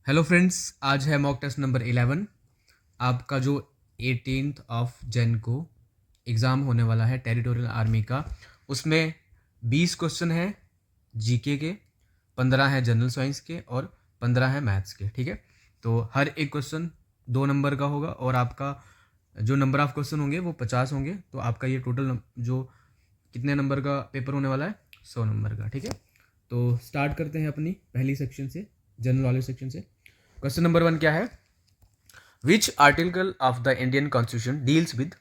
Hello friends, आज है mock test number 11। आपका जो 18th ऑफ जन को एग्ज़ाम होने वाला है टेरिटोरियल आर्मी का, उसमें 20 क्वेश्चन है जीके के, 15 है जनरल साइंस के और 15 है मैथ्स के। ठीक है, तो हर एक क्वेश्चन 2 नंबर का होगा और आपका जो नंबर ऑफ क्वेश्चन होंगे वो 50 होंगे। तो आपका ये टोटल जो कितने नंबर का पेपर होने वाला है, 100 नंबर का। ठीक है, तो स्टार्ट करते हैं अपनी पहली सेक्शन से, जनरल नॉलेज सेक्शन से। क्वेश्चन नंबर 1 क्या है? Which article of the Indian constitution deals with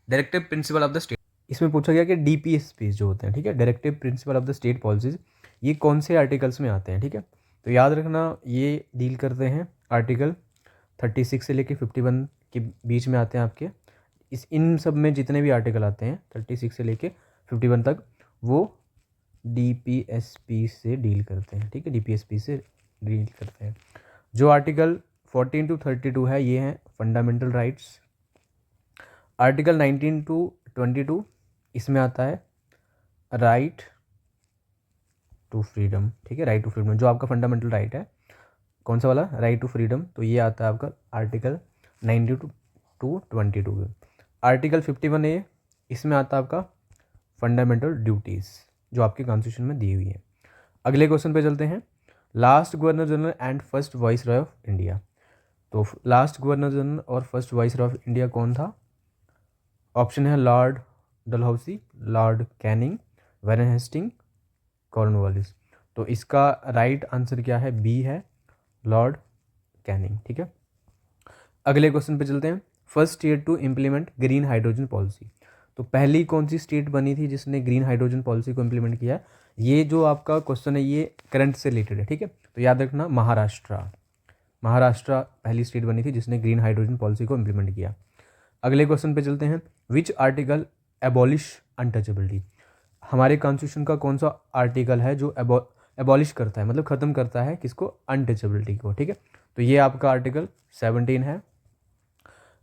directive principle of the state. इसमें पूछा गया कि डीपीएसपी जो होते हैं, ठीक है, directive principle of the state policies, ये कौन से आर्टिकल्स में आते हैं। ठीक है, तो याद रखना ये डील करते हैं आर्टिकल 36 से लेके 51 के बीच में आते हैं आपके। इन सब में जितने भी आर्टिकल आते हैं 36 से लेके 51 तक, वो डीपीएसपी से डील करते हैं। ठीक है, डीपीएसपी से डील करते हैं। जो आर्टिकल 14 टू 32 है, ये हैं फंडामेंटल राइट्स। आर्टिकल 19 टू 22 इसमें आता है राइट टू फ्रीडम। ठीक है, राइट टू फ्रीडम जो आपका फंडामेंटल राइट है, कौन सा वाला? Right to freedom. तो ये आता है आपका आर्टिकल 19 टू 22। आर्टिकल 51A इसमें आता है आपका फंडामेंटल ड्यूटीज़ जो आपके कॉन्स्टिट्यूशन में दी हुई है। अगले क्वेश्चन पे चलते हैं। Last governor general and first viceroy of India. तो लास्ट गवर्नर जनरल और first viceroy of India कौन था? ऑप्शन है Lord Dalhousie, Lord Canning, Warren Hastings, Cornwallis. तो इसका राइट आंसर क्या है? बी है, लॉर्ड कैनिंग। ठीक है, अगले क्वेश्चन पे चलते हैं। First state to implement green hydrogen policy. तो पहली कौन सी स्टेट बनी थी जिसने ग्रीन हाइड्रोजन पॉलिसी को इम्प्लीमेंट किया? ये जो आपका क्वेश्चन है ये करंट से रिलेटेड है। ठीक है, तो याद रखना महाराष्ट्र पहली स्टेट बनी थी जिसने ग्रीन हाइड्रोजन पॉलिसी को इम्प्लीमेंट किया। अगले क्वेश्चन पे चलते हैं। Which article abolish untouchability. हमारे कॉन्स्टिट्यूशन का कौन सा आर्टिकल है जो एबॉलिश करता है, मतलब ख़त्म करता है किसको? अनटचेबिलिटी को। ठीक है, तो ये आपका आर्टिकल 17 है।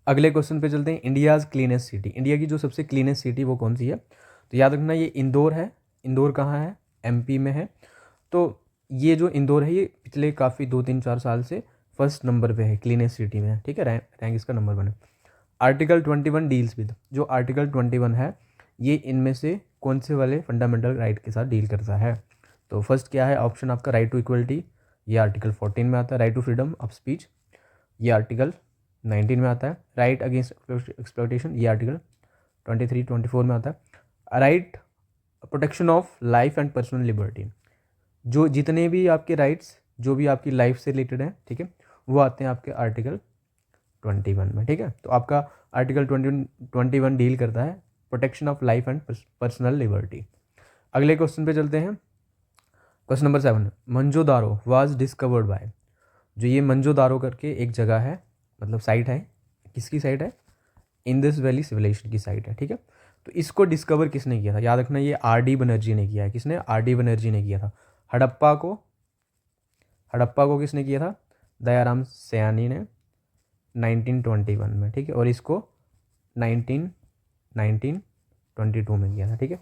अगले क्वेश्चन पे चलते हैं। इंडियाज़ क्लीनेस्ट सिटी, इंडिया की जो सबसे क्लीनेस्ट सिटी वो कौन सी है? तो याद रखना ये इंदौर है। इंदौर कहाँ है? एमपी में है। तो ये जो इंदौर है ये पिछले काफ़ी 2-3-4 साल से फर्स्ट नंबर पे है क्लीनेस्ट सिटी में। ठीक है, रैंक इसका नंबर 1 है। आर्टिकल 21 डील्स विद, जो आर्टिकल 21 है ये इनमें से कौन से वाले फंडामेंटल राइट के साथ डील करता है? तो फर्स्ट क्या है ऑप्शन आपका? राइट टू इक्वलिटी, ये आर्टिकल 14 में आता है। Right to freedom of speech, ये आर्टिकल 19 में आता है। राइट अगेंस्ट एक्सप्लॉयटेशन, ये आर्टिकल 23-24 में आता है। Right protection of life and personal liberty, जो जितने भी आपके राइट्स जो भी आपकी लाइफ से रिलेटेड हैं, ठीक है, वो आते हैं आपके आर्टिकल 21 में। ठीक है, तो आपका आर्टिकल 21 डील करता है protection of life and personal liberty. अगले क्वेश्चन पे चलते हैं। Question number 7, Mohenjodaro was discovered by. जो ये मंजोदारो करके एक जगह है, मतलब साइट है, किसकी साइट है? इंडस वैली सिविलाइजेशन की साइट है। ठीक है, तो इसको डिस्कवर किसने किया था? याद रखना ये आर.डी. बनर्जी ने किया है। किसने? आर.डी. बनर्जी ने किया था। हड़प्पा को किसने किया था? दयाराम सयानी ने 1921 में। ठीक है, और इसको 1922 में किया था। ठीक है,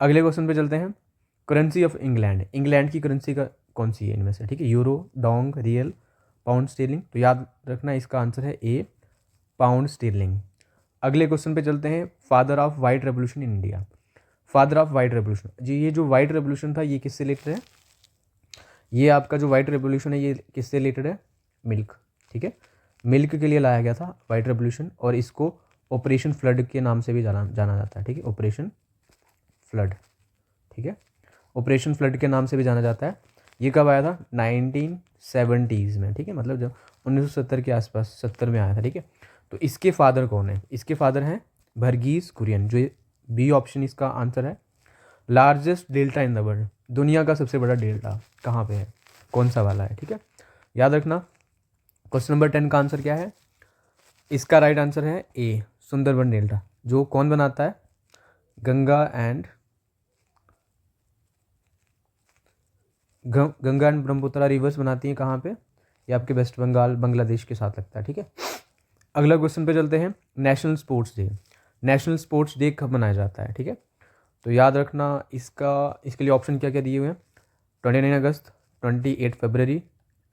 अगले क्वेश्चन पे चलते हैं। करेंसी ऑफ इंग्लैंड, इंग्लैंड की करेंसी का कौन सी है इनमें से? ठीक है, euro, dong, real, pound sterling. तो याद रखना इसका आंसर है ए, पाउंड स्टर्लिंग। अगले क्वेश्चन पे चलते हैं। Father of white revolution in India. Father of white revolution, जी ये जो वाइट रेवोल्यूशन था ये किससे रिलेटेड है? ये आपका जो वाइट रेवोल्यूशन है ये किससे रिलेटेड है? मिल्क। ठीक है, मिल्क के लिए लाया गया था वाइट रेवोल्यूशन, और इसको ऑपरेशन फ्लड के नाम से भी जाना जाता है। ठीक है, ऑपरेशन फ्लड। ठीक है, ऑपरेशन फ्लड के नाम से भी जाना जाता है। ये कब आया था? 1970s में। ठीक है, मतलब जब 1970 के आसपास, 70 में आया था। ठीक है, तो इसके फादर कौन है? इसके फादर हैं वर्गीस कुरियन, जो बी ऑप्शन इसका आंसर है। Largest delta in the world, दुनिया का सबसे बड़ा डेल्टा कहाँ पे है, कौन सा वाला है? ठीक है, याद रखना। क्वेश्चन नंबर 10 का आंसर क्या है? इसका राइट आंसर है ए, सुंदरबन डेल्टा। जो कौन बनाता है? गंगा एंड ब्रह्मपुत्र रिवर्स बनाती हैं। कहाँ पे? ये आपके वेस्ट बंगाल, बांग्लादेश के साथ लगता है। ठीक है, अगला क्वेश्चन पे चलते हैं। National sports day, national sports day कब मनाया जाता है? ठीक है, तो याद रखना इसके लिए ऑप्शन क्या क्या दिए हुए हैं? 29 अगस्त, 28 फरवरी,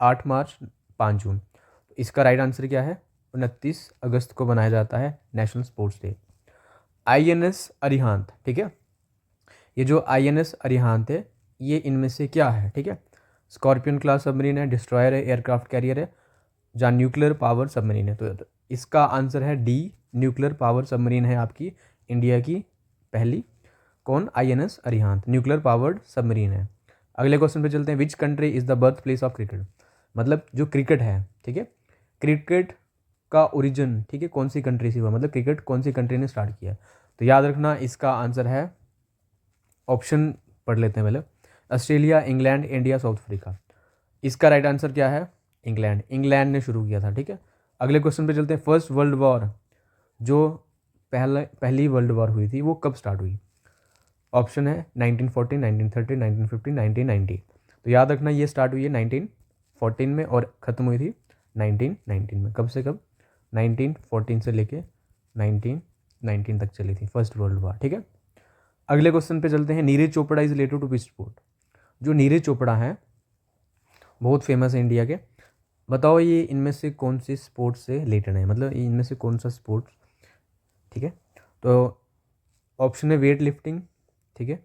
8 मार्च, 5 जून। तो इसका राइट आंसर क्या है? 29 अगस्त को बनाया जाता है national sports day. INS Arihant, ठीक है, ये जो INS अरिहंत है ये इनमें से क्या है? ठीक है, स्कॉर्पियन क्लास सबमरीन है, डिस्ट्रॉयर है, एयरक्राफ्ट कैरियर है, जहाँ न्यूक्लियर पावर सबमरीन है। तो इसका आंसर है डी, न्यूक्लियर पावर सबमरीन है आपकी इंडिया की पहली। कौन? INS Arihant nuclear powered submarine है। अगले क्वेश्चन पे चलते हैं। Which country is the birth place of cricket? मतलब जो क्रिकेट है, ठीक है, क्रिकेट का ओरिजिन, ठीक है, कौन सी कंट्री से हुआ, मतलब क्रिकेट कौन सी कंट्री ने स्टार्ट किया? तो याद रखना इसका आंसर है, ऑप्शन पढ़ लेते हैं पहले, Australia, England, India, south Africa. इसका राइट आंसर क्या है? इंग्लैंड। इंग्लैंड ने शुरू किया था, ठीक है। अगले क्वेश्चन पे चलते हैं। फर्स्ट वर्ल्ड वॉर, जो पहली वर्ल्ड वॉर हुई थी, वो कब स्टार्ट हुई? ऑप्शन है 1914, 1930, 1950, 1990। तो याद रखना ये स्टार्ट हुई है 1914 में और ख़त्म हुई थी 1919 में। कब से कब? 1914 से लेके 1919 तक चली थी फर्स्ट वर्ल्ड वॉर, ठीक है। अगले क्वेश्चन पे चलते हैं। Neeraj Chopra is related to which sport? जो नीरज चोपड़ा हैं बहुत फेमस है इंडिया के, बताओ ये इनमें से कौन सी स्पोर्ट्स से रिलेटेड है, मतलब इनमें से कौन सा स्पोर्ट्स, ठीक है। तो ऑप्शन है वेट लिफ्टिंग, ठीक है,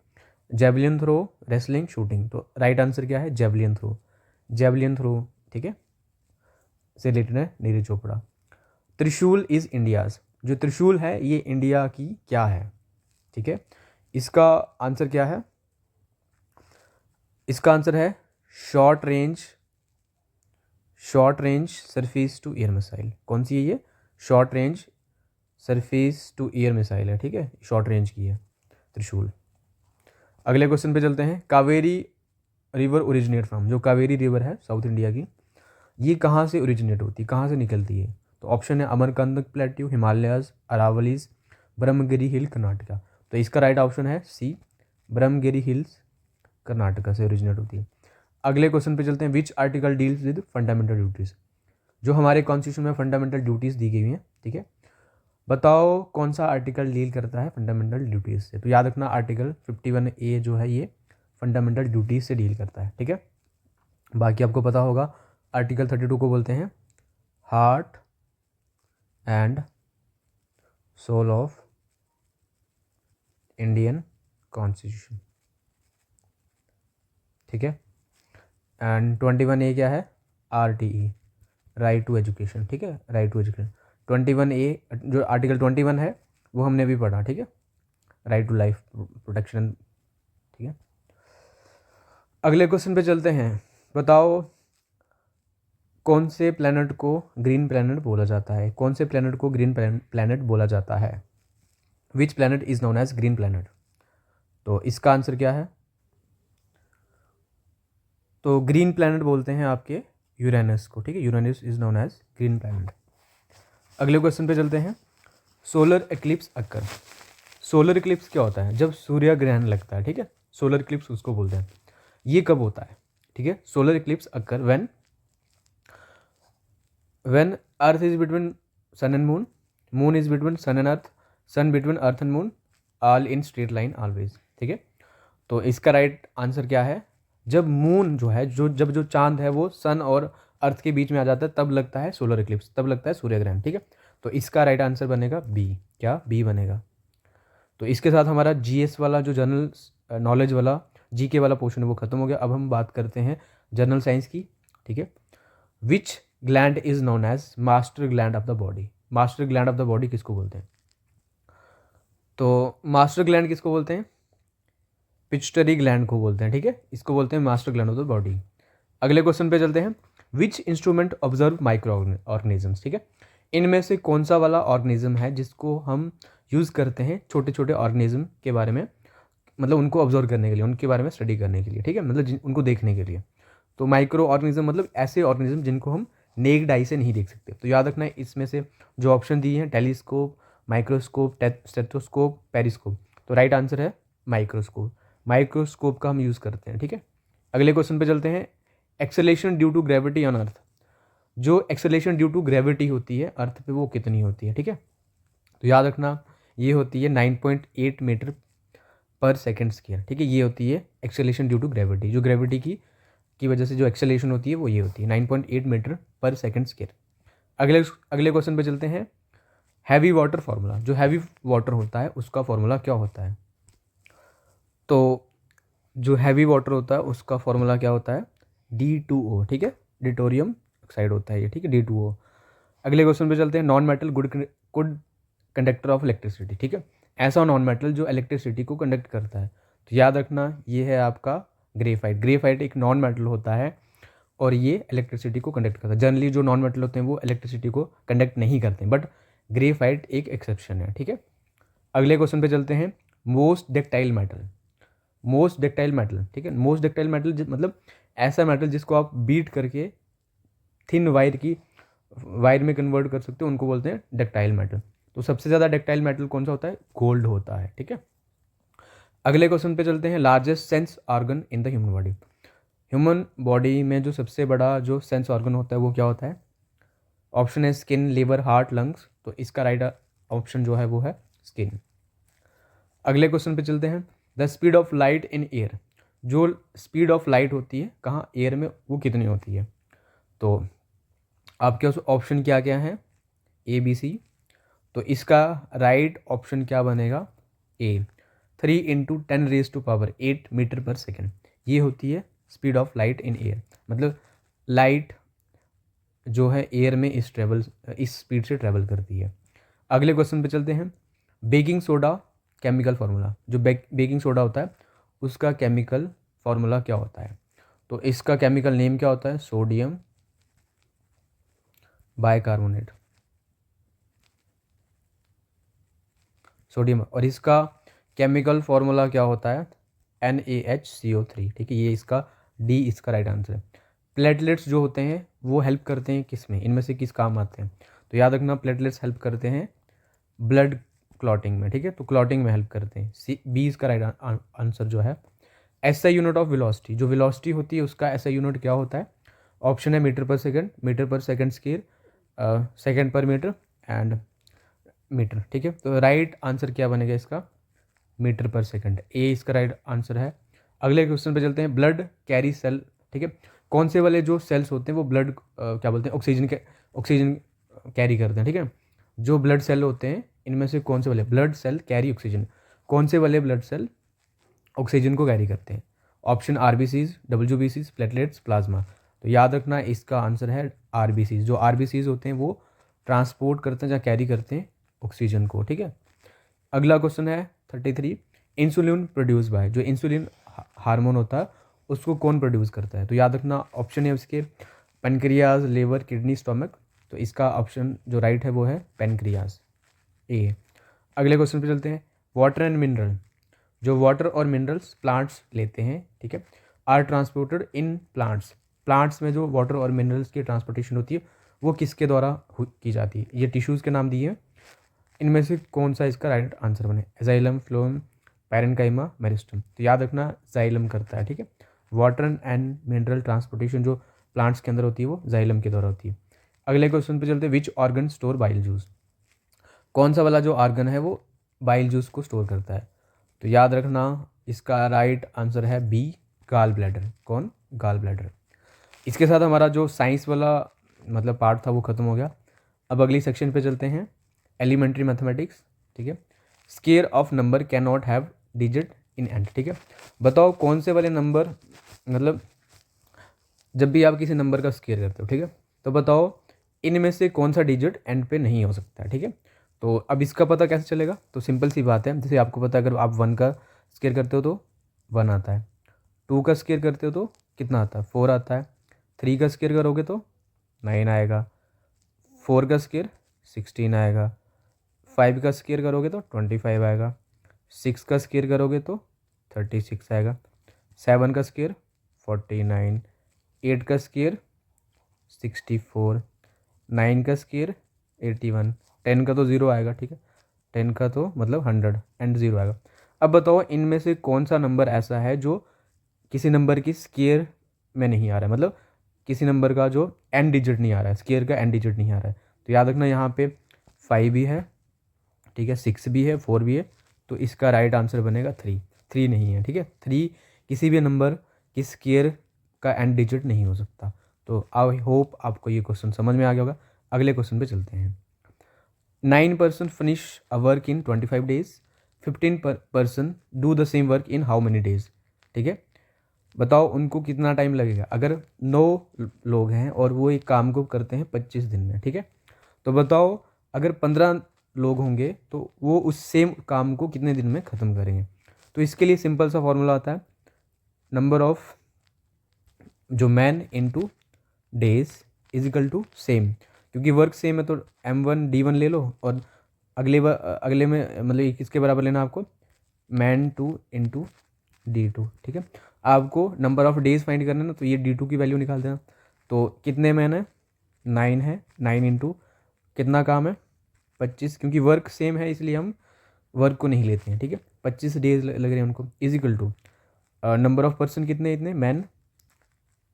जेवलिन थ्रो, रेसलिंग, शूटिंग। तो राइट आंसर क्या है? Javelin throw. जेवलिन थ्रो, ठीक है, से रिलेटेड है नीरज चोपड़ा। त्रिशूल इज इंडियाज, जो त्रिशूल है ये इंडिया की क्या है? ठीक है, इसका आंसर क्या है? इसका आंसर है short range surface to air missile. कौन सी है ये? Short range surface to air missile है, ठीक है, शॉर्ट रेंज की है त्रिशूल। अगले क्वेश्चन पे चलते हैं। कावेरी रिवर ओरिजिनेट फ्रॉम, जो कावेरी रिवर है साउथ इंडिया की, ये कहाँ से ओरिजिनेट होती है, कहाँ से निकलती है? तो ऑप्शन है अमरकंटक प्लेट्यू, हिमालयाज, अरावलीज, ब्रह्मगिरी हिल, कर्नाटका। तो इसका राइट ऑप्शन है सी, ब्रह्मगिरी हिल्स कर्नाटका से ओरिजिनेट होती है। अगले क्वेश्चन पे चलते हैं। Which article deals with fundamental duties, जो हमारे कॉन्स्टिट्यूशन में फंडामेंटल ड्यूटीज़ दी गई हुई हैं, ठीक है, बताओ कौन सा आर्टिकल डील करता है फंडामेंटल ड्यूटीज़ से? तो याद रखना आर्टिकल 51A जो है ये फंडामेंटल ड्यूटीज़ से डील करता है, ठीक है। बाकी आपको पता होगा आर्टिकल 32 को बोलते हैं heart and soul of Indian constitution, ठीक है। एंड 21A क्या है? RTE, राइट टू एजुकेशन, ठीक है, राइट टू एजुकेशन। 21A जो आर्टिकल 21 है वो हमने भी पढ़ा, ठीक है, राइट टू लाइफ प्रोटेक्शन, ठीक है। अगले क्वेश्चन पे चलते हैं। बताओ कौन से प्लैनेट को ग्रीन प्लैनेट बोला जाता है? कौन से प्लैनेट को ग्रीन प्लैनेट बोला जाता है? Which planet is known as green planet? तो इसका आंसर क्या है? तो ग्रीन प्लैनेट बोलते हैं आपके यूरेनस को, ठीक है, Uranus is known as green planet. अगले क्वेश्चन पे चलते हैं। Solar eclipse occur, solar eclipse क्या होता है? जब सूर्य ग्रहण लगता है, ठीक है, सोलर इक्लिप्स उसको बोलते हैं। ये कब होता है? ठीक है, solar eclipse occur when earth is between sun and moon, moon is between sun and earth, sun between earth and moon, all in straight line always, ठीक है। तो इसका राइट आंसर क्या है? जब मून जो है, जब जो चांद है वो सन और अर्थ के बीच में आ जाता है तब लगता है सोलर इक्लिप्स, तब लगता है सूर्य ग्रहण, ठीक है। तो इसका राइट आंसर बनेगा बी। क्या? बी बनेगा। तो इसके साथ हमारा GS वाला जो जनरल नॉलेज वाला GK वाला पोर्शन है वो खत्म हो गया। अब हम बात करते हैं जनरल साइंस की, ठीक है। Which gland is known as master gland of the body? Master gland of the body किसको बोलते हैं? तो मास्टर ग्लैंड किसको बोलते हैं? पिट्यूटरी ग्लैंड को बोलते हैं, ठीक है, इसको बोलते हैं master gland of the body. अगले क्वेश्चन पे चलते हैं। Which instrument observe micro organisms, ठीक है, इनमें से कौन सा वाला ऑर्गेनिज्म है जिसको हम यूज़ करते हैं छोटे छोटे ऑर्गेनिज्म के बारे में, मतलब उनको ऑब्जर्व करने के लिए, उनके बारे में स्टडी करने के लिए, ठीक है, मतलब उनको देखने के लिए। तो माइक्रो ऑर्गेनिज्म मतलब ऐसे ऑर्गेनिज्म जिनको हम नेक्ड आई से नहीं देख सकते। तो याद रखना है इसमें से जो ऑप्शन दिए हैं टेलीस्कोप, माइक्रोस्कोप, स्टेथोस्कोप, पेरिस्कोप। तो राइट आंसर है माइक्रोस्कोप। माइक्रोस्कोप का हम यूज़ करते हैं, ठीक है। अगले क्वेश्चन पे चलते हैं। Acceleration due to gravity on earth, जो एक्सेलेरेशन ड्यू टू ग्रेविटी होती है अर्थ पे वो कितनी होती है, ठीक है। तो याद रखना ये होती है 9.8 मीटर पर सेकेंड स्क्वायर, ठीक है, ये होती है एक्सेलेरेशन ड्यू टू ग्रेविटी, जो ग्रेविटी की की वजह से जो एक्सेलेरेशन होती है वो ये होती है 9.8 मीटर पर सेकंड स्क्वायर। अगले क्वेश्चन पे चलते हैं। हैवी वाटर फार्मूला, जो हैवी वाटर होता है उसका फार्मूला क्या होता है? तो जो हैवी वाटर होता है उसका फार्मूला क्या होता है? D2O, ठीक है, डिटोरियम ऑक्साइड होता है ये, ठीक है, D2O। अगले क्वेश्चन पे चलते हैं। Non metal good conductor of electricity, ठीक है, ऐसा नॉन मेटल जो इलेक्ट्रिसिटी को कंडक्ट करता है। तो याद रखना ये है आपका ग्रेफाइट। ग्रेफाइट एक नॉन मेटल होता है और ये इलेक्ट्रिसिटी को कंडक्ट करता है। जनरली जो नॉन मेटल होते हैं वो इलेक्ट्रिसिटी को कंडक्ट नहीं करते हैं, बट ग्रेफाइट एक एक्सेप्शन है, ठीक है। अगले क्वेश्चन पे चलते हैं। Most ductile metal, most ductile metal, ठीक है, मोस्ट डक्टाइल मेटल मतलब ऐसा मेटल जिसको आप बीट करके थिन वायर में कन्वर्ट कर सकते हो, उनको बोलते हैं डक्टाइल मेटल। तो सबसे ज़्यादा डक्टाइल मेटल कौन सा होता है? गोल्ड होता है, ठीक है। अगले क्वेश्चन पे चलते हैं। Largest sense organ in the human body. Human body में जो सबसे बड़ा जो सेंस ऑर्गन होता है वो क्या होता है? ऑप्शन है स्किन, लिवर, हार्ट, लंग्स। तो इसका राइट ऑप्शन जो है वो है स्किन। अगले क्वेश्चन पे चलते हैं। The speed of light in air, जो स्पीड ऑफ लाइट होती है कहाँ? एयर में, वो कितनी होती है? तो आपके ऑप्शन क्या क्या है? A B C। तो इसका राइट ऑप्शन क्या बनेगा? ए, 3 × 10⁸ मीटर पर सेकेंड। ये होती है speed of light in air, मतलब लाइट जो है एयर में इस स्पीड से ट्रेवल करती है। अगले क्वेश्चन पे चलते हैं। बेकिंग सोडा केमिकल फार्मूला, जो बेकिंग सोडा होता है उसका केमिकल फार्मूला क्या होता है? तो इसका केमिकल नेम क्या होता है? Sodium bicarbonate, sodium. और इसका केमिकल फार्मूला क्या होता है? NaHCO3, ठीक है, ये इसका डी इसका राइट आंसर है। प्लेटलेट्स जो होते हैं वो हेल्प करते हैं किस में? इनमें से किस काम आते हैं? तो याद रखना प्लेटलेट्स हेल्प करते हैं ब्लड क्लॉटिंग में, ठीक है, तो क्लॉटिंग में हेल्प करते हैं। बी इसका राइट आंसर जो है। SI यूनिट ऑफ वेलोसिटी, जो वेलोसिटी होती है उसका SI यूनिट क्या होता है? ऑप्शन है मीटर पर सेकंड स्क्वायर, सेकंड पर मीटर एंड मीटर, ठीक है। तो राइट आंसर क्या बनेगा इसका? मीटर पर सेकंड, ए इसका राइट आंसर है। अगले क्वेश्चन पे चलते हैं। ब्लड कैरी सेल, ठीक है, कौन से वाले जो सेल्स होते हैं वो ब्लड क्या बोलते हैं? ऑक्सीजन कैरी करते हैं, ठीक है। जो ब्लड सेल होते हैं इनमें से कौन से वाले ब्लड सेल कैरी ऑक्सीजन? कौन से वाले ब्लड सेल ऑक्सीजन को कैरी करते हैं? Option RBCs, WBCs, platelets, plasma. तो याद रखना इसका आंसर है RBCs। जो RBCs होते हैं वो ट्रांसपोर्ट करते हैं या कैरी करते हैं ऑक्सीजन को, ठीक है। अगला क्वेश्चन है 33। इंसुलिन प्रोड्यूस बाय, जो इंसुलिन हार्मोन होता है उसको कौन प्रोड्यूस करता है? तो याद रखना ऑप्शन है उसके पेनक्रियाज, लिवर, किडनी, स्टोमक। तो इसका ऑप्शन जो राइट है वो है पेनक्रियाज, ए। अगले क्वेश्चन पे चलते हैं। वाटर एंड मिनरल, जो वाटर और मिनरल्स प्लांट्स लेते हैं, ठीक है, are transported in plants. Plants में जो वाटर और मिनरल्स की ट्रांसपोर्टेशन होती है वो किसके द्वारा की जाती है? ये टिश्यूज़ के नाम दिए हैं, इनमें से कौन सा इसका राइट आंसर बने? Xylem, phloem, parenchyma, meristem. तो याद रखना जाइलम करता है, ठीक है। वाटर एंड मिनरल ट्रांसपोर्टेशन जो प्लांट्स के अंदर होती है वो जाइलम के द्वारा होती है। अगले क्वेश्चन पे चलते हैं। Which organ store bile juice, कौन सा वाला जो ऑर्गन है वो बाइल जूस को स्टोर करता है? तो याद रखना इसका राइट आंसर है बी, गाल ब्लैडर। कौन? Gall bladder. इसके साथ हमारा जो साइंस वाला मतलब पार्ट था वो खत्म हो गया। अब अगली सेक्शन पे चलते हैं। एलिमेंट्री मैथमेटिक्स, ठीक है। Square of number can not have digit in and, ठीक है। बताओ कौन से वाले नंबर, मतलब जब भी आप किसी नंबर का स्केयर करते हो, ठीक है, तो बताओ इनमें से कौन सा डिजिट एंड पे नहीं हो सकता है, ठीक है। तो अब इसका पता कैसे चलेगा? तो सिंपल सी बात है, जैसे आपको पता है अगर आप 1 का स्केयर करते हो तो 1 आता है, 2 का स्केयर करते हो तो कितना आता है? 4 आता है, 3 का स्केयर करोगे तो 9 आएगा, 4 का स्केयर 16 आएगा, 5 का स्केयर करोगे तो 25 आएगा, 6 का स्केयर करोगे तो 36 आएगा, 7 का स्केयर 49, 8 का स्केयर 64, 9 का स्केयर 81, 10 का तो 0 आएगा, ठीक है, 10 का तो मतलब 100 एंड 0 आएगा। अब बताओ इनमें से कौन सा नंबर ऐसा है जो किसी नंबर की स्केयर में नहीं आ रहा है, मतलब किसी नंबर का जो एंड डिजिट नहीं आ रहा है, स्केयर का एंड डिजिट नहीं आ रहा है। तो याद रखना यहाँ पे 5 भी है, ठीक है, 6 भी है, 4 भी है। तो इसका राइट आंसर बनेगा 3 नहीं है, ठीक है। 3 किसी भी नंबर की स्केयर का एंड डिजिट नहीं हो सकता। तो आई होप आपको ये क्वेश्चन समझ में आ गया होगा। अगले क्वेश्चन पे चलते हैं। 9 person finish a work in 25 days, 15 person do the same work in how many days. ठीक है, बताओ उनको कितना टाइम लगेगा। अगर 9 लोग हैं और वो एक काम को करते हैं 25 दिन में, ठीक है, तो बताओ अगर 15 लोग होंगे तो वो उस सेम काम को कितने दिन में ख़त्म करेंगे। तो इसके लिए सिंपल सा फॉर्मूला आता है, नंबर ऑफ जो man into days is equal to same, क्योंकि वर्क सेम है तो M1 D1 ले लो, और अगले में मतलब किसके बराबर लेना आपको, मैन 2 इंटू D2। ठीक है, आपको नंबर ऑफ डेज फाइंड करना है ना, तो ये D2 की वैल्यू निकाल देना। तो कितने मैन है, 9 है, 9 इंटू कितना काम है 25, क्योंकि वर्क सेम है इसलिए हम वर्क को नहीं लेते हैं। ठीक है, 25 डेज लग रहे हैं उनको, is equal to number of person कितने, इतने मैन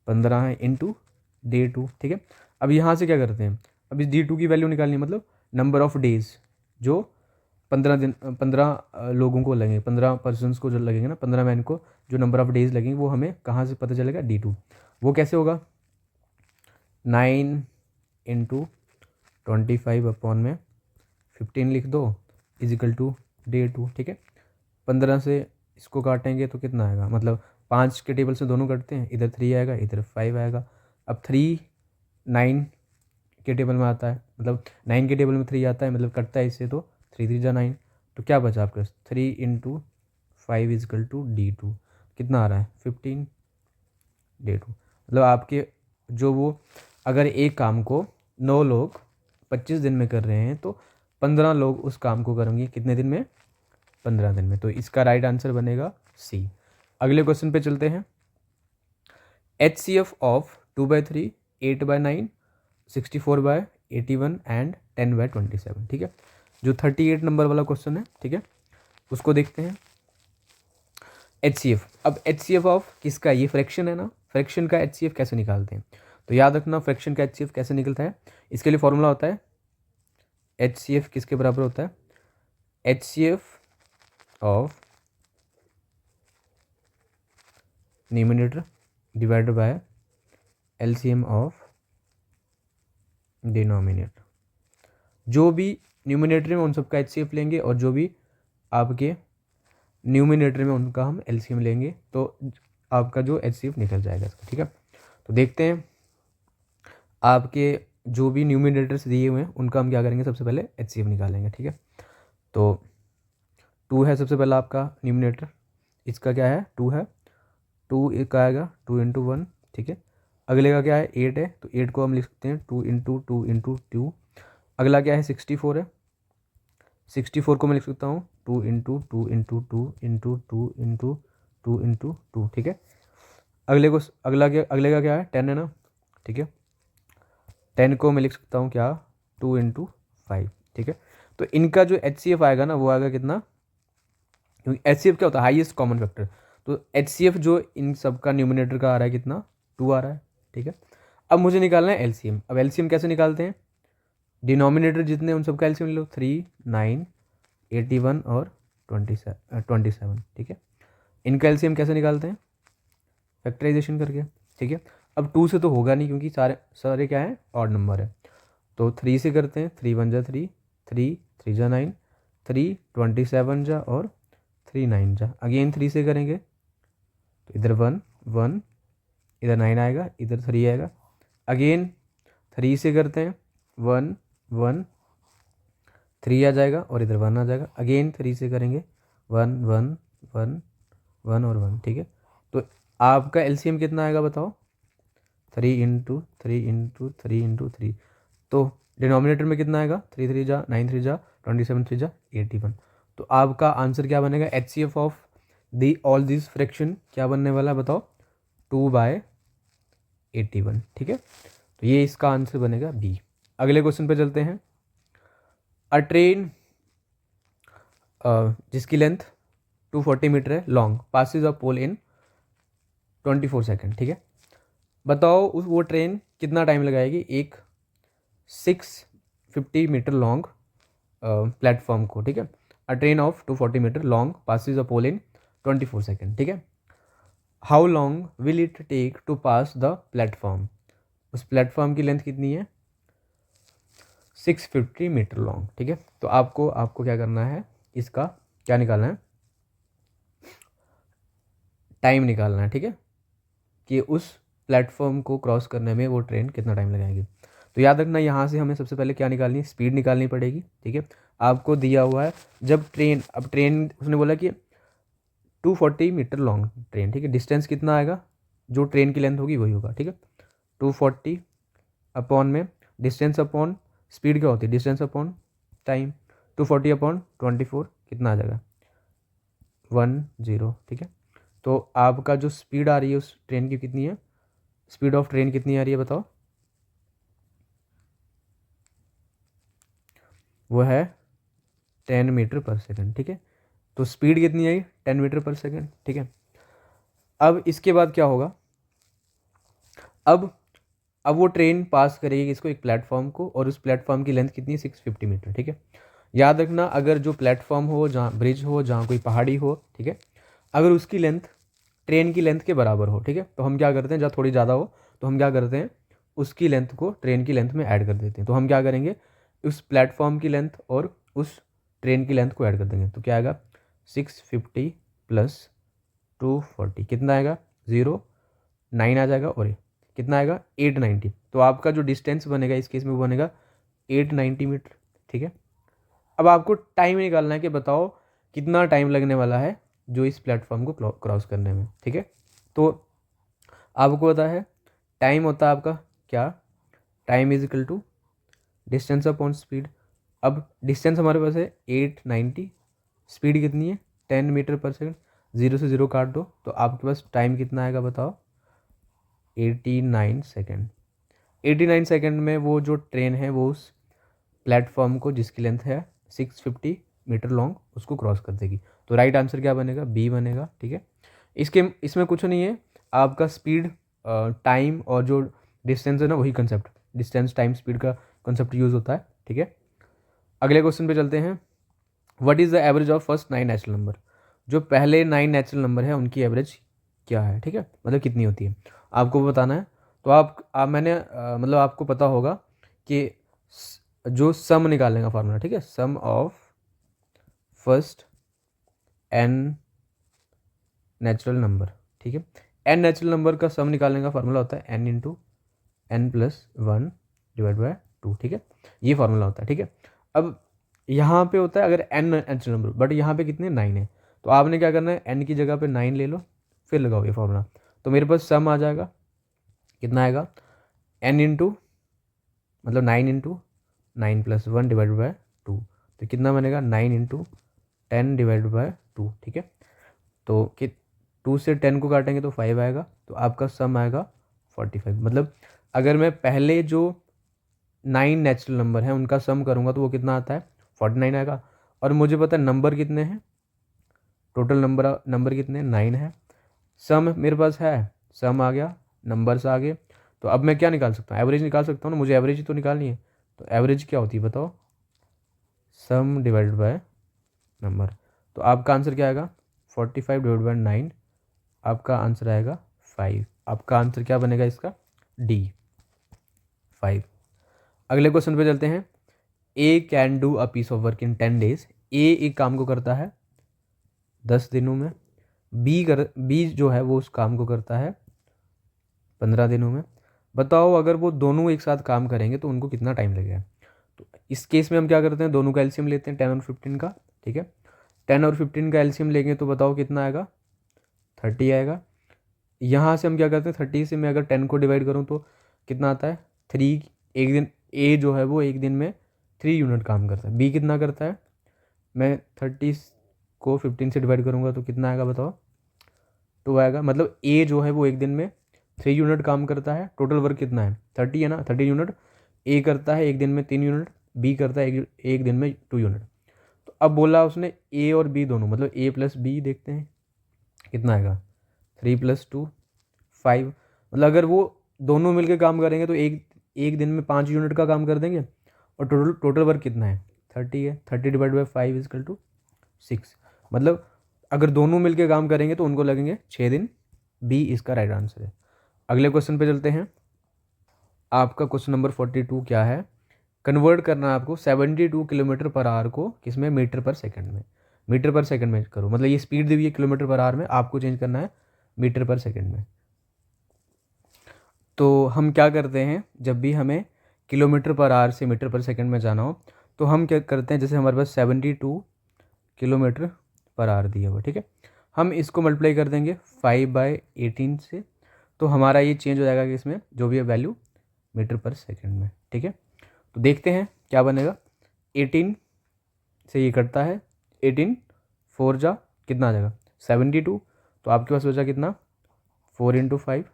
15 है इंटू D2। ठीक है, अब यहाँ से क्या करते हैं, अब इस D2 की वैल्यू निकालनी है, मतलब नंबर ऑफ डेज जो 15 लोगों को लगेंगे, 15 पर्सनस को जो लगेंगे ना, 15 मैन को जो नंबर ऑफ डेज लगेंगे वो हमें कहाँ से पता चलेगा, D2। वो कैसे होगा, 9 इंटू 25 अपॉन में 15 लिख दो इज इक्वल टू D2। ठीक है, 15 से इसको काटेंगे तो कितना आएगा, मतलब 5 के टेबल से दोनों कटते हैं, इधर 3 आएगा इधर 5 आएगा। अब 3 9 के टेबल में आता है, मतलब 9 के टेबल में 3 आता है, मतलब कटता है इससे, तो 3 3 जा 9, तो क्या बचा आपके पास, 3 into 5 is equal to D2। कितना आ रहा है 15 D2। मतलब आपके जो वो अगर एक काम को 9 लोग 25 दिन में कर रहे हैं तो 15 लोग उस काम को करेंगे कितने दिन में, 15 दिन में। तो इसका राइट आंसर बनेगा C। अगले क्वेश्चन पे चलते हैं। HCF of 2/3, 8/9, 64/81 and 10/27। ठीक है, जो 38 नंबर वाला क्वेश्चन है, ठीक है, उसको देखते हैं। HCF, अब HCF ऑफ किसका, ये फ्रैक्शन है ना, फ्रैक्शन का HCF कैसे निकालते हैं, तो याद रखना फ्रैक्शन का HCF कैसे निकलता है। इसके लिए फॉर्मूला होता है, HCF किसके बराबर होता है, HCF of numerator divided by LCM of denominator. जो भी न्यूमिनेटर में उन सबका HCF लेंगे और जो भी आपके न्यूमिनेटर में उनका हम LCM लेंगे, तो आपका जो HCF निकल जाएगा इसका। ठीक है, तो देखते हैं आपके जो भी न्यूमिनेटर्स दिए हुए हैं उनका हम क्या करेंगे, सबसे पहले HCF निकालेंगे। ठीक है, तो 2 है सबसे पहला आपका न्यूमिनेटर, इसका क्या है 2 है, 2 एक आएगा 2 इंटू 1। ठीक है, अगले का क्या है 8 है, तो 8 को हम लिख सकते हैं 2 इंटू 2 इंटू 2। अगला क्या है 64 है, 64 को मैं लिख सकता हूँ 2 into 2 into 2 into 2 into 2 into 2। ठीक है, अगले का क्या है 10 है ना। ठीक है, 10 को मैं लिख सकता हूँ क्या 2 इंटू 5। ठीक है, तो इनका जो HCF आएगा ना वो आएगा कितना, क्योंकि HCF क्या होता है, हाईएस्ट कॉमन फैक्टर। तो HCF जो इन सब का न्यूमिनेटर का आ रहा है कितना, 2 आ रहा है। ठीक है, अब मुझे निकालना है LCM। अब LCM कैसे निकालते हैं, डिनोमिनेटर जितने उन सबका LCM ले लो, 3 9 81 और 27। ठीक है, इनका LCM कैसे निकालते हैं, फैक्टराइजेशन करके। ठीक है, अब 2 से तो होगा नहीं क्योंकि सारे क्या है ऑड नंबर है, तो 3 से करते हैं, 3 1 जा 3, 3 3 जा 9, 3 27 जा और 3 9 जा, अगेन 3 से करेंगे तो इधर 1 1, इधर 9 आएगा, इधर 3 आएगा, अगेन 3 से करते हैं 1 1, 3 आ जाएगा और इधर 1 आ जाएगा, अगेन 3 से करेंगे 1 1 1 1 और 1। ठीक है, तो आपका LCM कितना आएगा बताओ, 3 इंटू 3 इंटू 3 इंटू 3। तो डिनोमिनेटर में कितना आएगा, 3 3 जा 9 3 जा 27 3 जा 81। तो आपका आंसर क्या बनेगा, HCF of the all this fraction क्या बनने वाला है बताओ, 2/81। ठीक है, तो ये इसका आंसर बनेगा B। अगले क्वेश्चन पे चलते हैं। अ ट्रेन जिसकी लेंथ 240 मीटर है long passes a pole in 24 second. ठीक है, बताओ उस वो ट्रेन कितना टाइम लगाएगी एक 650 मीटर लॉन्ग प्लेटफॉर्म को। ठीक है, a train of 240 metre long passes a pole in 24 second. ठीक है, how long will it take to pass the platform, उस प्लेटफॉर्म की लेंथ कितनी है 650 मीटर लॉन्ग, ठीक है। तो आपको आपको क्या करना है, इसका क्या निकालना है, टाइम निकालना है, ठीक है, कि उस प्लेटफॉर्म को क्रॉस करने में वो ट्रेन कितना टाइम लगाएगी। तो याद रखना यहाँ से हमें सबसे पहले क्या निकालनी है, स्पीड निकालनी पड़ेगी, ठीक है। आपको दिया हुआ है जब ट्रेन, अब ट्रेन उसने बोला कि 240 मीटर लॉन्ग ट्रेन, ठीक है, डिस्टेंस कितना आएगा, जो ट्रेन की लेंथ होगी वही होगा, ठीक है। 240 अपॉन में डिस्टेंस अपॉन स्पीड क्या होती है, डिस्टेंस अपॉन टाइम, 240 अपॉन 24 कितना आ जाएगा 10, ठीक है। तो आपका जो स्पीड आ रही है उस ट्रेन की कितनी है, स्पीड ऑफ ट्रेन कितनी आ रही है बताओ, वो है 10 मीटर पर सेकंड, ठीक है। तो स्पीड कितनी आई 10 मीटर पर सेकंड, ठीक है। अब इसके बाद क्या होगा, अब अब वो ट्रेन पास करेगी इसको एक प्लेटफॉर्म को, और उस प्लेटफॉर्म की लेंथ कितनी है 650 मीटर, ठीक है। याद रखना अगर जो प्लेटफॉर्म हो, जहाँ ब्रिज हो, जहाँ कोई पहाड़ी हो, ठीक है, अगर उसकी लेंथ ट्रेन की लेंथ के बराबर हो, ठीक है, तो हम क्या करते हैं, जहाँ थोड़ी ज़्यादा हो तो हम क्या करते हैं, उसकी लेंथ को ट्रेन की लेंथ में ऐड कर देते हैं। तो हम क्या करेंगे, उस प्लेटफॉर्म की लेंथ और उस ट्रेन की लेंथ को ऐड कर देंगे, तो क्या आएगा 650 प्लस 240 कितना आएगा 09 आ जाएगा, और कितना आएगा 890। तो आपका जो डिस्टेंस बनेगा इस केस में वो बनेगा 890 मीटर, ठीक है। अब आपको टाइम निकालना है कि बताओ कितना टाइम लगने वाला है जो इस प्लेटफॉर्म को क्रॉस करने में, ठीक है। तो आपको पता है टाइम होता है आपका क्या, time is equal to distance upon speed. अब डिस्टेंस हमारे पास है 890, स्पीड कितनी है 10 मीटर पर सेकंड, 0 से 0 काट दो तो आपके पास टाइम कितना आएगा बताओ 89 सेकेंड। 89 सेकेंड में वो जो ट्रेन है वो उस प्लेटफॉर्म को जिसकी लेंथ है 650 मीटर लॉन्ग उसको क्रॉस कर देगी। तो राइट आंसर क्या बनेगा, बी बनेगा, ठीक है। इसमें कुछ नहीं है, आपका स्पीड टाइम और जो डिस्टेंस है ना वही कंसेप्ट, डिस्टेंस टाइम स्पीड का कंसेप्ट यूज़ होता है, ठीक है। अगले क्वेश्चन पे चलते हैं। What is the average of first 9 natural number, जो पहले 9 नेचुरल नंबर है उनकी एवरेज क्या है, ठीक है, मतलब कितनी होती है आपको बताना है। तो मैंने मतलब आपको पता होगा कि जो सम निकालने का फार्मूला, ठीक है, sum of first n natural number, ठीक है। एन नेचुरल नंबर का सम निकालने का फार्मूला होता है n into n plus 1 divide by 2, ठीक है, ये फार्मूला होता है, ठीक है। अब यहाँ पे होता है अगर एन नेचुरल नंबर, बट यहाँ पे कितने 9 है, तो आपने क्या करना है एन की जगह पे 9 ले लो फिर लगाओ ये फार्मूला, तो मेरे पास सम आ जाएगा कितना आएगा एन इंटू मतलब 9 इंटू 9 प्लस 1 डिवाइड बाय 2, तो कितना बनेगा 9 इंटू 10 डिवाइड बाय 2, ठीक है। तो कि 2 से 10 को काटेंगे तो 5 आएगा, तो आपका सम आएगा 45। मतलब अगर मैं पहले जो 9 नेचुरल नंबर हैं उनका सम करूँगा तो वो कितना आता है 49 आएगा, और मुझे पता है नंबर कितने हैं, टोटल नंबर कितने 9 है, सम मेरे पास है, सम आ गया, नंबर्स आ गए, तो अब मैं क्या निकाल सकता हूँ, एवरेज निकाल सकता हूँ ना, मुझे एवरेज ही तो निकालनी है। तो एवरेज क्या होती है बताओ, सम डिवाइडेड बाय नंबर। तो आपका आंसर क्या आएगा 45 डिवाइड बाय 9, आपका आंसर आएगा 5। आपका आंसर क्या बनेगा इसका डी 5। अगले क्वेश्चन पे चलते हैं। A can do a piece of work in 10 days, A एक काम को करता है 10 दिनों में, बी जो है वो उस काम को करता है 15 दिनों में। बताओ अगर वो दोनों एक साथ काम करेंगे तो उनको कितना टाइम लगेगा। तो इस केस में हम क्या करते हैं, दोनों का एलसीएम लेते हैं 10 और 15 का, ठीक है। 10 और 15 का एलसीएम लेंगे तो बताओ कितना आएगा 30 आएगा। यहाँ से हम क्या करते हैं 30 से मैं अगर 10 को डिवाइड करूँ तो कितना आता है 3। एक दिन ए जो है वो एक दिन में 3 यूनिट काम करता है, बी कितना करता है, मैं 30 को 15 से डिवाइड करूँगा तो कितना आएगा बताओ 2 आएगा। मतलब ए जो है वो एक दिन में 3 यूनिट काम करता है, टोटल वर्क कितना है 30 है ना, 30 यूनिट। ए करता है एक दिन में 3 यूनिट, बी करता है एक दिन में 2 यूनिट। तो अब बोला उसने ए और बी दोनों, मतलब ए प्लस बी देखते हैं कितना आएगा 3 प्लस 2 5। मतलब अगर वो दोनों मिलकर काम करेंगे तो एक एक दिन में 5 यूनिट का काम कर देंगे, और टोटल वर्क कितना है 30 है, 30 डिवाइड बाई 5 इजकल टू 6। मतलब अगर दोनों मिलकर काम करेंगे तो उनको लगेंगे 6 दिन बी इसका राइट आंसर है। अगले क्वेश्चन पे चलते हैं। आपका क्वेश्चन नंबर 42 क्या है, कन्वर्ट करना है आपको 72 किलोमीटर पर आवर को किसमें, मीटर पर सेकंड में। मीटर पर सेकंड में करो, मतलब ये स्पीड दी हुई है किलोमीटर पर आवर में, आपको चेंज करना है मीटर पर सेकंड में। तो हम क्या करते हैं, जब भी हमें किलोमीटर पर आवर से मीटर पर सेकंड में जाना हो तो हम क्या करते हैं, जैसे हमारे पास 72 किलोमीटर पर आवर दिया हुआ, ठीक है, हम इसको मल्टीप्लाई कर देंगे 5/18 से, तो हमारा ये चेंज हो जाएगा कि इसमें जो भी है वैल्यू मीटर पर सेकंड में, ठीक है। तो देखते हैं क्या बनेगा। 18 से ये कटता है, 18 4 जा कितना आ जाएगा 72, तो आपके पास बचा कितना 4 × 5,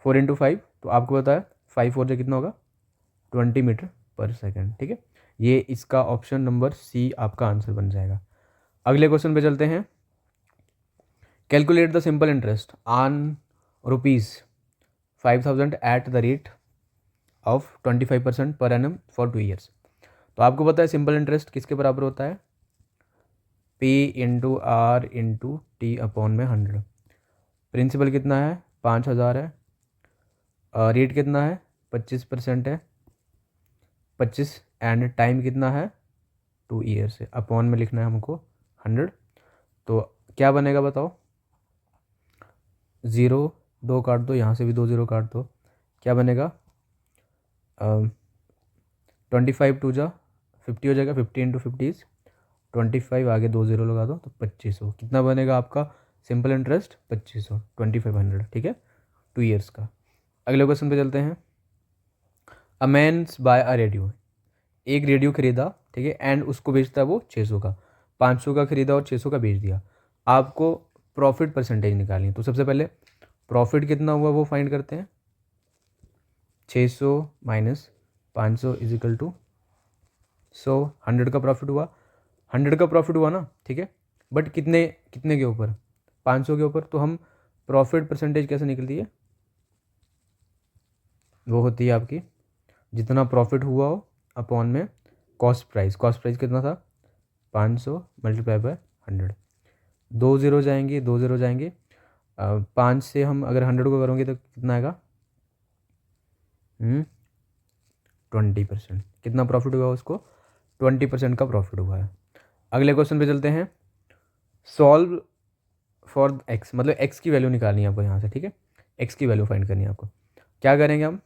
4 × 5, तो आपको पता है 5 4 जा कितना होगा 20 मीटर पर सेकंड, ठीक है। ये इसका ऑप्शन नंबर सी आपका आंसर बन जाएगा। अगले क्वेश्चन पे चलते हैं। Calculate the simple interest on ₹5,000 at the rate of 25% per annum for 2 years. तो आपको पता है सिंपल इंटरेस्ट किसके बराबर होता है, P × R × T/100। प्रिंसिपल कितना है 5,000 है, रेट कितना है 25% है, 25, एंड टाइम कितना है 2 ईयर्स है, अपॉन में लिखना है हमको 100। तो क्या बनेगा बताओ, 0 2 काट दो, यहाँ से भी 2 0 काट दो, क्या बनेगा 25 2 जा 50 हो जाएगा, 50 × 50 25, आगे 2 0 लगा दो तो 2500। कितना बनेगा आपका सिंपल इंटरेस्ट 2500, 2500, ठीक है, 2 ईयर्स का। अगले क्वेश्चन पे चलते हैं। अ मैन्स बाय अ रेडियो, एक रेडियो खरीदा, ठीक है, एंड उसको बेचता है वो 600 का, 500 का खरीदा और 600 का बेच दिया। आपको प्रॉफिट परसेंटेज निकालनी है, तो सबसे पहले प्रॉफिट कितना हुआ वो फाइंड करते हैं। 600 माइनस 500 इज इक्वल टू 100, 100 का प्रॉफिट हुआ, 100 का प्रॉफिट हुआ ना, ठीक है, बट कितने कितने के ऊपर 500 के ऊपर। तो हम प्रॉफिट परसेंटेज कैसे निकलती है, वो होती है आपकी जितना प्रॉफिट हुआ हो अपॉन में कॉस्ट प्राइस। कॉस्ट प्राइस कितना था 500 मल्टीप्लाई बाय 100, 2 0 जाएंगे, 2 0 जाएंगे, 5 से हम अगर 100 को करोगे तो कितना आएगा 20%। कितना प्रॉफिट हुआ उसको 20% का प्रॉफिट हुआ है। अगले क्वेश्चन पे चलते हैं। सॉल्व फॉर एक्स, मतलब एक्स की वैल्यू निकालनी है आपको यहाँ से, ठीक है, एक्स की वैल्यू फाइंड करनी है आपको। क्या करेंगे हम,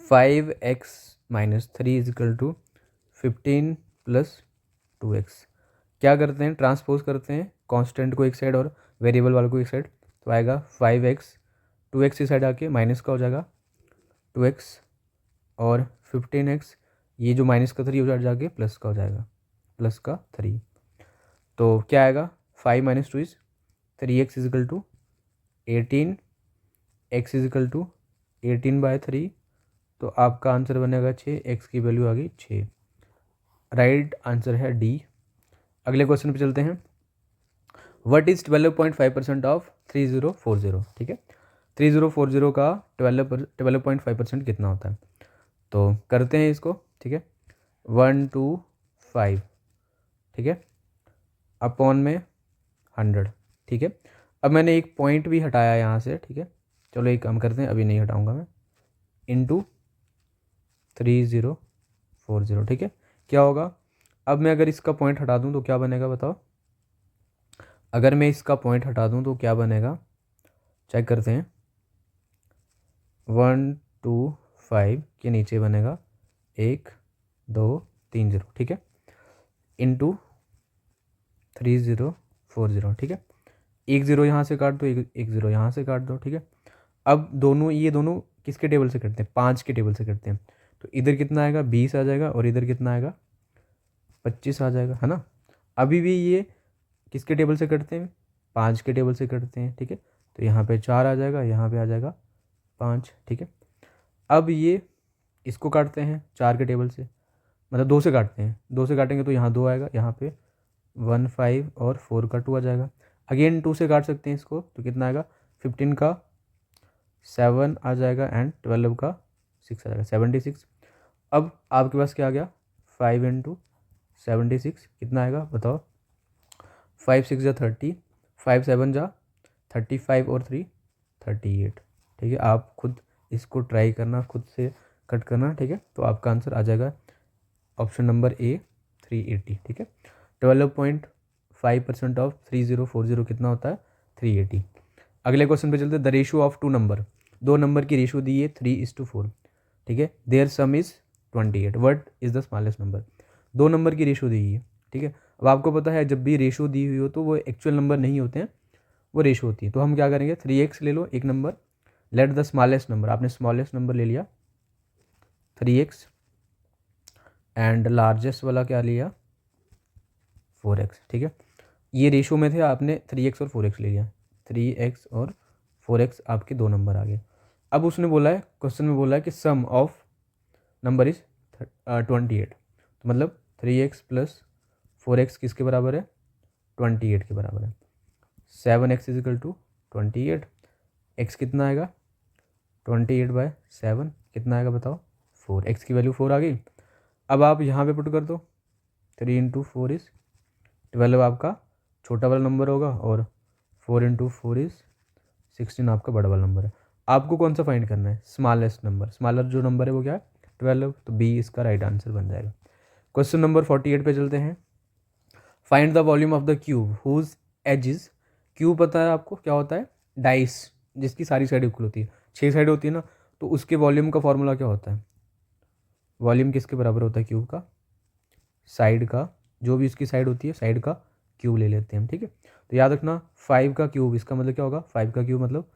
5x - 3 is equal to 15 + 2x। क्या करते हैं, ट्रांसपोज करते हैं कांस्टेंट को एक साइड और वेरिएबल वाले को एक साइड, तो आएगा 5x, 2x इस साइड आके माइनस का हो जाएगा 2x, और 15x ये जो माइनस का 3 हो जाएगा जाके प्लस का हो जाएगा, प्लस का 3। तो क्या आएगा 5 - 2 is 3x is equal to 18, x is equal to 18/3। तो आपका आंसर बनेगा 6, x की वैल्यू आ गई 6। राइट आंसर है डी। अगले क्वेश्चन पे चलते हैं। व्हाट इज 12.5% ऑफ 3040, ठीक है, 3040 का 12.5% कितना होता है। तो करते हैं इसको, ठीक है, 125, ठीक है, अपॉन में 100, ठीक है। अब मैंने एक पॉइंट भी हटाया यहाँ से, ठीक है, चलो एक काम करते हैं, अभी नहीं हटाऊंगा मैं, इंटू 3040, ठीक है। क्या होगा, अब मैं अगर इसका पॉइंट हटा दूं तो क्या बनेगा बताओ, अगर मैं इसका पॉइंट हटा दूं तो क्या बनेगा, चेक करते हैं। 125 के नीचे बनेगा 1 2 3 0, ठीक है, इंटू 3040, ठीक है, 1 0 यहाँ से काट दो, एक 0 यहाँ से काट दो, ठीक है। अब दोनों ये दोनों किसके टेबल से कटते हैं, 5 के टेबल से कटते हैं, तो इधर कितना आएगा 20 आ जाएगा, और इधर कितना आएगा 25 आ जाएगा, है ना। अभी भी ये किसके टेबल से कटते हैं, 5 के टेबल से कटते हैं, ठीक है, तो यहाँ पे 4 आ जाएगा, यहाँ पे आ जाएगा 5, ठीक है। अब ये इसको काटते हैं 4 के टेबल से, मतलब 2 से काटते हैं, 2 से काटेंगे तो यहाँ 2 आएगा, यहाँ पे 1 5 और 4 का 2 आ जाएगा। अगेन 2 से काट सकते हैं इसको, तो कितना आएगा 15 का 7 आ जाएगा, एंड 12 का 6 आ जाएगा, 76। अब आपके पास क्या आ गया 5 × 76 कितना आएगा बताओ, 5 6 जा 30, 5 7 जा 35 और 3 38। ठीक है, आप खुद इसको ट्राई करना, खुद से कट करना। ठीक है, तो आपका आंसर आ जाएगा ऑप्शन नंबर ए 380। ठीक है, 12.5% ऑफ 3040 कितना होता है 380। अगले क्वेश्चन पे चलते हैं। The ratio of two number, दो नंबर की रेशियो दी है 3:4। ठीक है, there sum is 28, what is the smallest number. दो नंबर की रेशियो दी है। ठीक है, अब आपको पता है जब भी रेशियो दी हुई हो तो वो एक्चुअल नंबर नहीं होते हैं, वो रेशियो होती है। तो हम क्या करेंगे, 3x ले लो एक number, let the smallest number, आपने स्मॉलेस्ट नंबर ले लिया 3x, एंड लार्जेस्ट वाला क्या लिया 4x। ठीक है, ये रेशियो में थे, आपने 3x और 4x ले लिया, 3x और 4x आपके दो नंबर आ गए। अब उसने बोला है, क्वेश्चन में बोला है कि सम ऑफ नंबर इज 28, तो मतलब 3x प्लस 4x किसके बराबर है 28 के बराबर है। 7x is equal to 28, x कितना आएगा 28/7 कितना आएगा बताओ 4, x की वैल्यू 4 आ गई। अब आप यहाँ पे पुट कर दो, 3 × 4 इज 12 आपका छोटा वाला नंबर होगा, और 4 × 4 इज 16 आपका बड़ा वाला नंबर है। आपको कौन सा फाइंड करना है, स्मॉलेस्ट नंबर। स्मॉलर जो नंबर है वो क्या है 12, तो बी इसका राइट आंसर बन जाएगा। क्वेश्चन नंबर 48 पे चलते हैं। Find the volume of the cube whose edges, cube पता है आपको क्या होता है, डाइस जिसकी सारी साइड इक्वल होती है, 6 साइड होती है ना, तो उसके वॉल्यूम का फॉर्मूला क्या होता है, वॉल्यूम किसके बराबर होता है क्यूब का, साइड का, जो भी उसकी साइड होती है साइड का क्यूब ले लेते हैं हम। ठीक है, तो याद रखना 5 का क्यूब, इसका मतलब क्या होगा 5 का क्यूब मतलब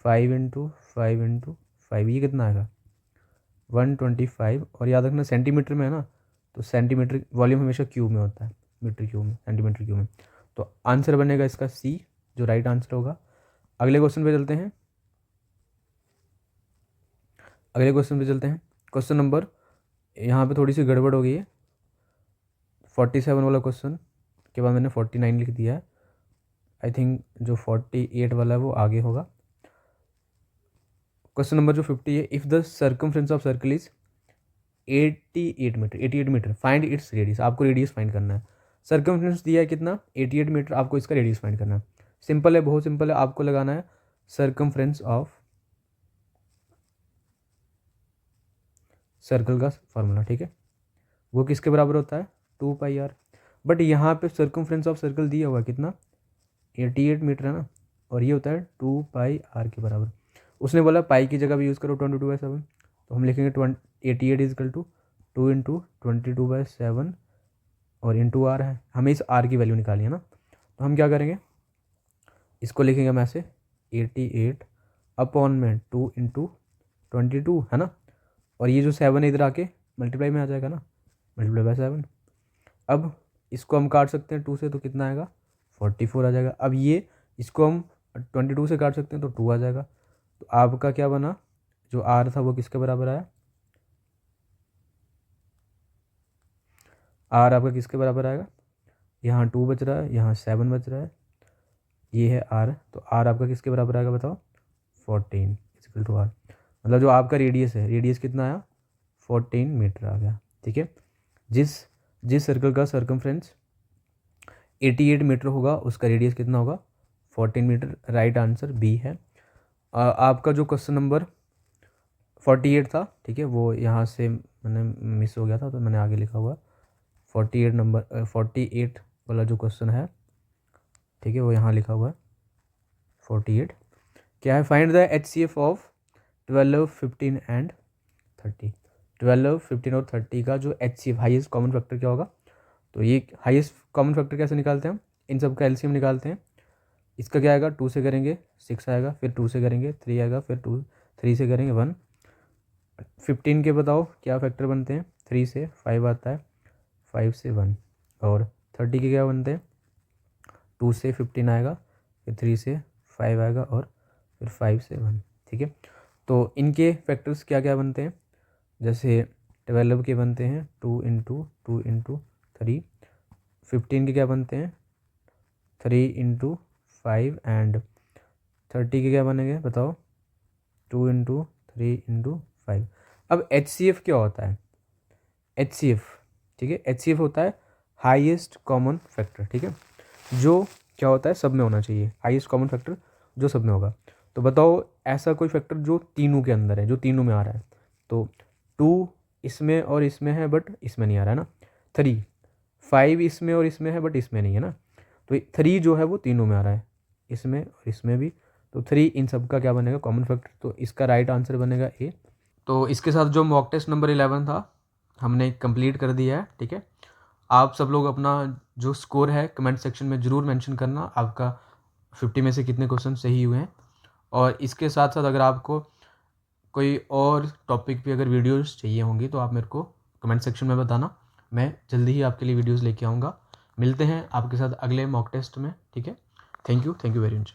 5 × 5 × 5, ये कितना आएगा 125। और याद रखना सेंटीमीटर में है ना, तो सेंटीमीटर वॉल्यूम हमेशा क्यूब में होता है, मीटर क्यूब में, सेंटीमीटर क्यूब में। तो आंसर बनेगा इसका सी, जो राइट आंसर होगा। अगले क्वेश्चन पे चलते हैं। क्वेश्चन नंबर, यहाँ पे थोड़ी सी गड़बड़ हो गई है, 47 वाला क्वेश्चन के बाद मैंने 49 लिख दिया है। आई थिंक जो 48 वाला है वो आगे होगा। क्वेश्चन नंबर जो 50 है, if the circumference of circle is 88 metre find its radius. आपको रेडियस फाइंड करना है। सर्कमफ्रेंस दिया है कितना 88 मीटर, आपको इसका रेडियस फाइंड करना है। सिंपल है, बहुत सिंपल है, आपको लगाना है सर्कमफ्रेंस ऑफ सर्कल का फार्मूला। ठीक है, वो किसके बराबर होता है 2πr। बट यहाँ पे सर्कमफ्रेंस ऑफ सर्कल दिया हुआ कितना 88 मीटर है ना, और ये होता है 2πr के बराबर। उसने बोला पाई की जगह भी यूज़ करो 22/7, तो हम लिखेंगे 88 इज इक्वल टू 2 × 22/7 और इंटू आर है, हमें इस आर की वैल्यू निकाली है ना, तो हम क्या करेंगे इसको लिखेंगे हम ऐसे 88 अपॉन में 2 × 22 है ना, और ये जो 7 है इधर आके मल्टीप्लाई में आ जाएगा ना, ×7। अब इसको हम काट सकते हैं 2 से, तो कितना आएगा 44 आ जाएगा। अब ये इसको हम 22 से काट सकते हैं तो 2 आ जाएगा। तो आपका क्या बना, जो आर था वो किसके बराबर आया, आर आपका किसके बराबर आएगा, यहाँ 2 बच रहा है, यहाँ 7 बच रहा है, ये है आर, तो आर आपका किसके बराबर आएगा बताओ 14 इक्वल टू आर। मतलब जो आपका रेडियस है, रेडियस कितना आया 14 मीटर आ गया। ठीक है, जिस जिस सर्कल का सर्कमफ्रेंस 88 मीटर होगा उसका रेडियस कितना होगा 14 मीटर। राइट आंसर बी है। आपका जो क्वेश्चन नंबर 48 था, ठीक है, वो यहाँ से मैंने मिस हो गया था, तो मैंने आगे लिखा हुआ 48 नंबर 48 वाला जो क्वेश्चन है, ठीक है, वो यहाँ लिखा हुआ है 48। क्या है, find the HCF of 12 15 and 30। 12 15 और 30 का जो HCF हाईएस्ट कॉमन फैक्टर क्या होगा, तो ये हाईएस्ट कॉमन फैक्टर कैसे निकालते हैं हम, इन सब का एलसीएम निकालते हैं। इसका क्या आएगा 2 से करेंगे 6 आएगा, फिर 2 से करेंगे 3 आएगा, फिर 3 से करेंगे 1। 15 के बताओ क्या फैक्टर बनते हैं, 3 से 5 आता है, 5 से 1। और 30 के क्या बनते हैं, 2 से 15 आएगा, फिर 3 से 5 आएगा, और फिर 5 से 1। ठीक है, तो इनके फैक्टर्स क्या क्या बनते हैं, जैसे 12 के बनते हैं 2 × 2 × 3। 15 के क्या बनते हैं 3 × 5 एंड 30 के क्या बनेंगे बताओ 2 × 3 × 5। अब HCF क्या होता है, HCF, ठीक है, HCF होता है हाईएस्ट कॉमन फैक्टर। ठीक है, जो क्या होता है सब में होना चाहिए, हाईएस्ट कॉमन फैक्टर जो सब में होगा। तो बताओ ऐसा कोई फैक्टर जो तीनों के अंदर है, जो तीनों में आ रहा है। तो 2 इसमें और इसमें है बट इसमें नहीं आ रहा है ना। 3, 5 इसमें और इसमें है बट इसमें नहीं है ना। तो 3 जो है वो तीनों में आ रहा है, इसमें और इसमें भी। तो 3 इन सब का क्या बनेगा, कॉमन फैक्टर। तो इसका राइट आंसर बनेगा ए। तो इसके साथ जो मॉक टेस्ट नंबर 11 था हमने कंप्लीट कर दिया है, ठीक है। आप सब लोग अपना जो स्कोर है कमेंट सेक्शन में ज़रूर मेंशन करना, आपका 50 में से कितने क्वेश्चन सही हुए हैं। और इसके साथ साथ अगर आपको कोई और टॉपिक पे अगर वीडियोस चाहिए होंगी तो आप मेरे को कमेंट सेक्शन में बताना, मैं जल्दी ही आपके लिए वीडियोस लेके आऊँगा। मिलते हैं आपके साथ अगले मॉक टेस्ट में, ठीक है। Thank you very much.